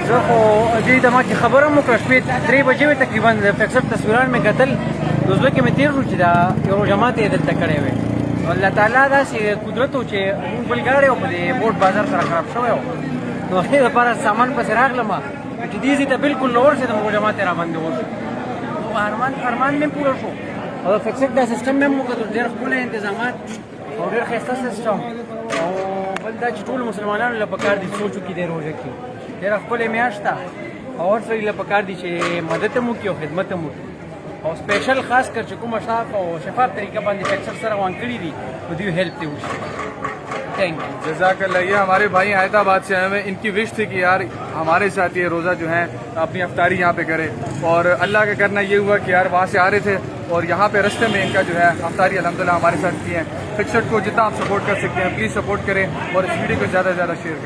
زه خو دې ته ما چې خبره مو کړه شپې 3 بجې وې تقریبا د فکسر تصویران مې کتل نو زړه کې مې تېر شو چې دا یو روژه ماتې یې دلته کړې وې الله تعالی داسې قدرت و چې مونږ بل ګاډی و په دې بوټ بازار سره خراب شوی و نو هغې دپاره سامان پسې راغلم چې دې ځای ته بلکل نه ورسېدم روژه ماتې راباندې وشو نو ارمان مې پوره شو او د فکسر دا سیسټم مې هم وکتل ډېر ښکلی انتظامات او ډېر ښایسته سیسټم او بل دا چې ټولو مسلمانانو له پکار دي سوچ وکړي دې روژه کې ډېره ښکلې میاشت ده او هر سړي له پکار دي چې مدد هم وکړي او خدمت هم وکړي او سپیشل خاص کر چې کومه صاف او شفاف طریقه باندې فیکسر سره روان کړي دي نو دوی هیلپ دې وشي thank you जज़ाकल्लाह। ये हमारे भाई हैदराबाद से आए हुए, इनकी विश थी कि यार हमारे साथ ये रोज़ा जो है अपनी अफ्तारी यहाँ पे करे और अल्लाह का करना ये हुआ कि यार वहाँ से आ रहे थे और यहाँ पे रास्ते में इनका जो है अफ्तारी अल्हम्दुलिल्लाह हमारे साथ की है। फिक्सर को जितना आप सपोर्ट कर सकते हैं प्लीज़ सपोर्ट करें और इस वीडियो को ज़्यादा से ज़्यादा शेयर करें।